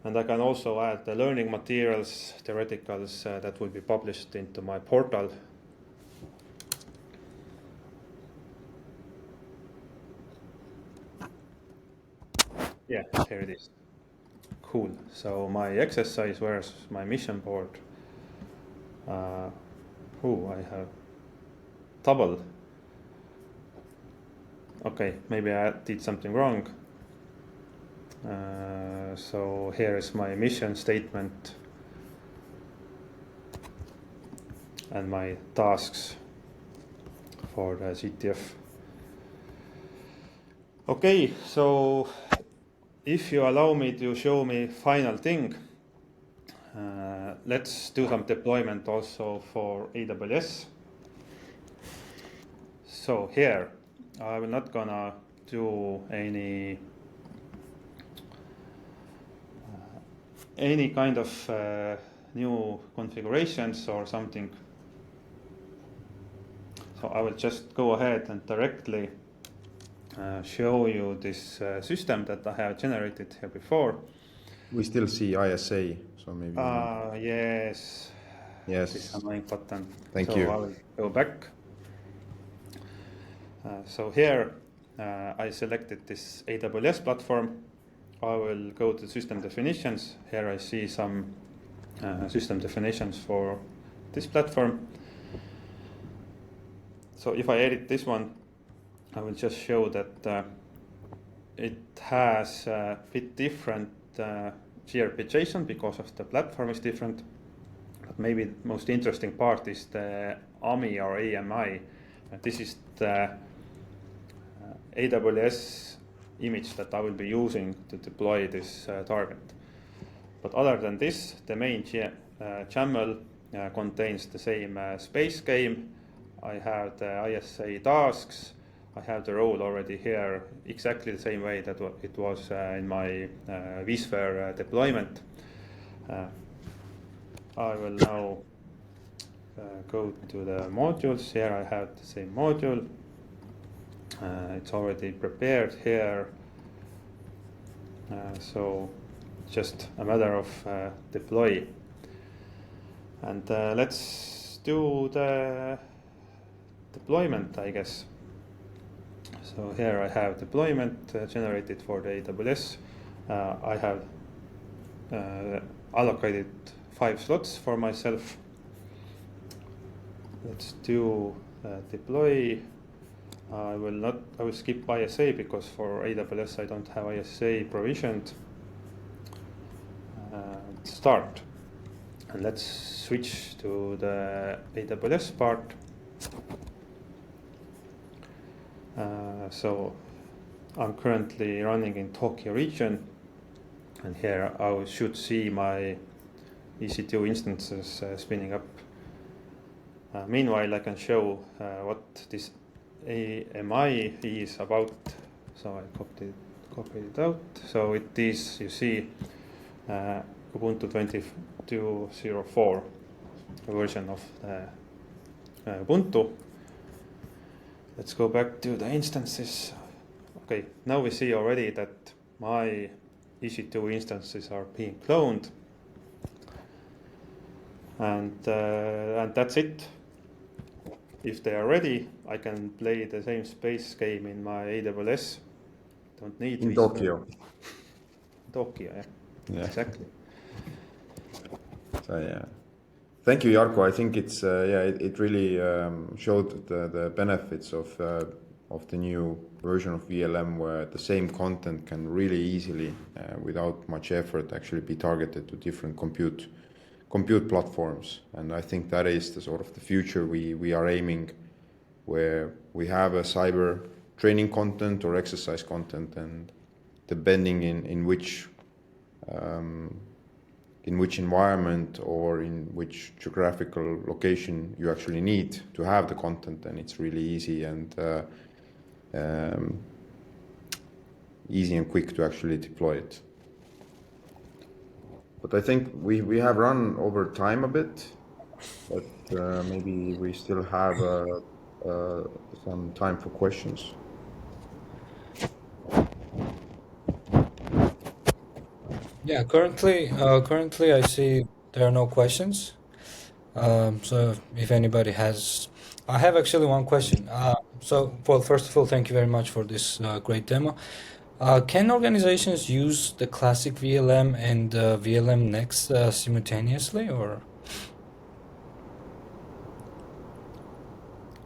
And I can also add the learning materials, theoreticals that will be published into my portal. Yeah, here it is. Cool. So my exercise, where's my mission board? I have double. Okay, maybe I did something wrong. So here is my mission statement and my tasks for the GTF. Okay, so if you allow me to show me final thing, let's do some deployment also for AWS. So here, I will not gonna do any kind of new configurations or something. So I will just go ahead and directly show you this system that I have generated here before. We still see ISA, so maybe. Yes. Yes. This is annoying button. Thank you. So I will go back. So here I selected this AWS platform. I will go to system definitions. Here I see some system definitions for this platform. So if I edit this one, I will just show that it has a bit different gRPGation JSON because of the platform is different. But maybe the most interesting part is the AMI or AMI. This is the AWS image that I will be using to deploy this target. But other than this, the main YAML contains the same space game. I have the ISA tasks. I have the role already here, exactly the same way that it was in my vSphere deployment. I will now go to the modules. Here I have the same module. It's already prepared here. So just a matter of deploy. And let's do the deployment, I guess. So here I have deployment generated for the AWS. I have allocated 5 slots for myself. Let's do deploy. I will skip ISA because for AWS I don't have ISA provisioned. Start. And let's switch to the AWS part. So I'm currently running in Tokyo region, and here I should see my EC2 instances spinning up. Meanwhile, I can show what this AMI is about. So I copied it out. So it is, you see, Ubuntu 22.04 version of Ubuntu. Let's go back to the instances. Okay, now we see already that my EC2 instances are being cloned. And that's it. If they are ready, I can play the same space game in my AWS. Don't need in Tokyo. Tokyo, yeah. Exactly. So yeah, thank you, Jarkko. I think it's it really showed the benefits of the new version of VLM, where the same content can really easily, without much effort, actually be targeted to different compute platforms. And I think that is the sort of the future we are aiming, where we have a cyber training content or exercise content, and depending in which environment or in which geographical location you actually need to have the content, then it's really easy and quick to actually deploy it. But I think we have run over time a bit, but maybe we still have some time for questions. Yeah, currently I see there are no questions. So if anybody has, I have actually one question. Well, first of all, thank you very much for this great demo. Can organizations use the classic VLM and VLM Next simultaneously, or?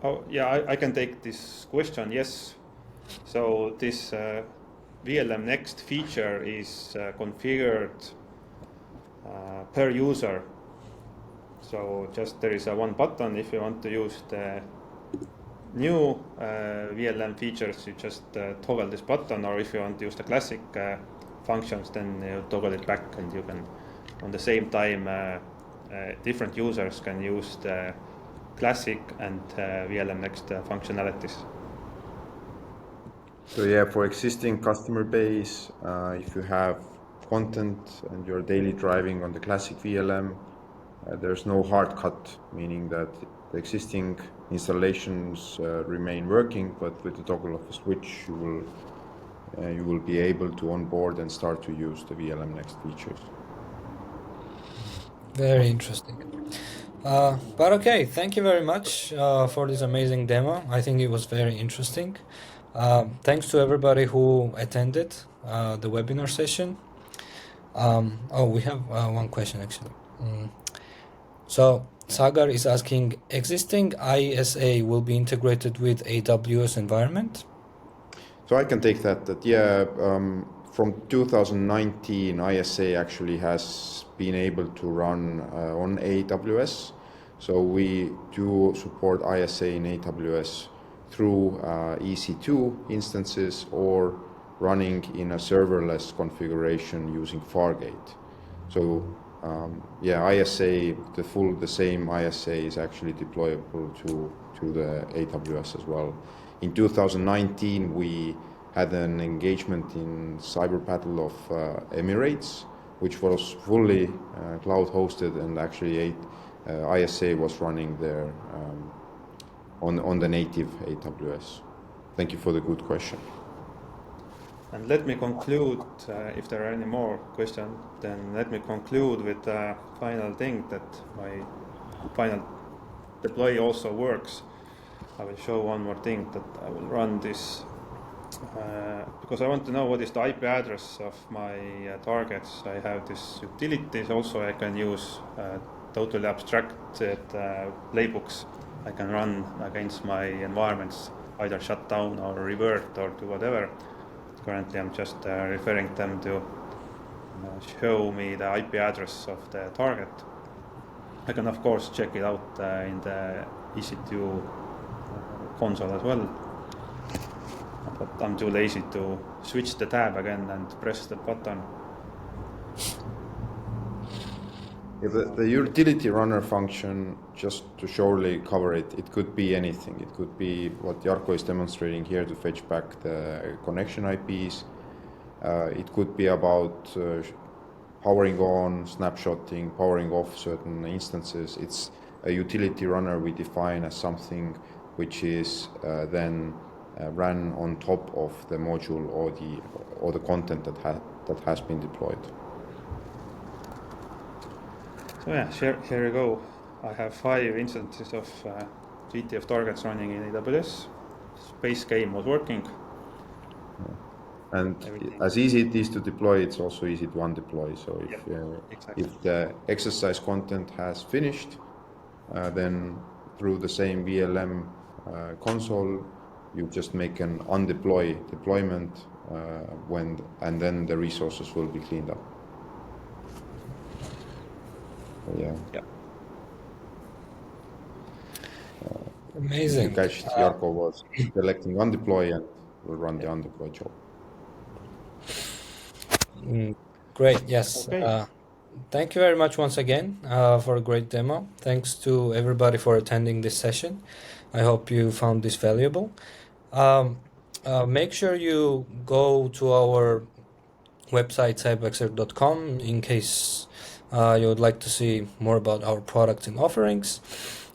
Oh, yeah, I can take this question, yes. So this VLM Next feature is configured per user. So just there is one button. If you want to use the new VLM features, you just toggle this button, or if you want to use the classic functions, then you toggle it back, and you can, on the same time, different users can use the classic and VLM Next functionalities. So yeah, for existing customer base, if you have content and you're daily driving on the classic VLM, there's no hard cut, meaning that the existing installations remain working, but with the toggle of a switch, you will be able to onboard and start to use the VLM Next features. Very interesting. But okay, thank you very much for this amazing demo. I think it was very interesting. Thanks to everybody who attended the webinar session. We have one question actually. So Sagar is asking, existing ISA will be integrated with AWS environment? So I can take that from 2019, ISA actually has been able to run on AWS. So we do support ISA in AWS through EC2 instances or running in a serverless configuration using Fargate. So ISA, the same ISA is actually deployable to the AWS as well. In 2019, we had an engagement in Cyber Battle of Emirates, which was fully cloud hosted, and actually ISA was running there on the native AWS. Thank you for the good question. And let me conclude, if there are any more questions, then let me conclude with the final thing, that my final deploy also works. I will show one more thing, that I will run this, because I want to know what is the IP address of my targets. I have this utilities. Also, I can use totally abstracted playbooks. I can run against my environments, either shut down or revert or do whatever. Currently, I'm just referring them to show me the IP address of the target. I can, of course, check it out in the EC2 console as well. But I'm too lazy to switch the tab again and press the button. Yeah, the utility runner function, just to surely cover it, it could be anything. It could be what Jarkko is demonstrating here to fetch back the connection IPs. It could be about powering on, snapshotting, powering off certain instances. It's a utility runner we define as something which is then run on top of the module or the content that has been deployed. So yeah, here you go. I have 5 instances of GTF targets running in AWS. Base game was working. And Everything. as easy it is to deploy, it's also easy to undeploy. So Exactly. if the exercise content has finished, then through the same VLM console, you just make an undeploy deployment and then the resources will be cleaned up. Yeah. Amazing. You catch Jarkko was selecting undeploy and will run the undeploy job. Great. Yes. Okay. Thank you very much once again for a great demo. Thanks to everybody for attending this session. I hope you found this valuable. Make sure you go to our website cybexer.com in case you would like to see more about our products and offerings.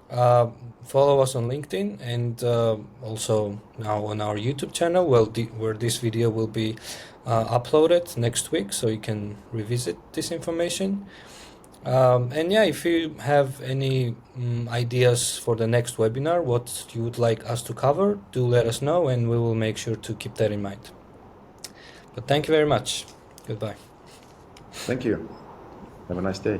Follow us on LinkedIn and also now on our YouTube channel where this video will be uploaded next week, so you can revisit this information. And yeah, if you have any ideas for the next webinar, what you would like us to cover, do let us know and we will make sure to keep that in mind. But thank you very much. Goodbye. Thank you. Have a nice day.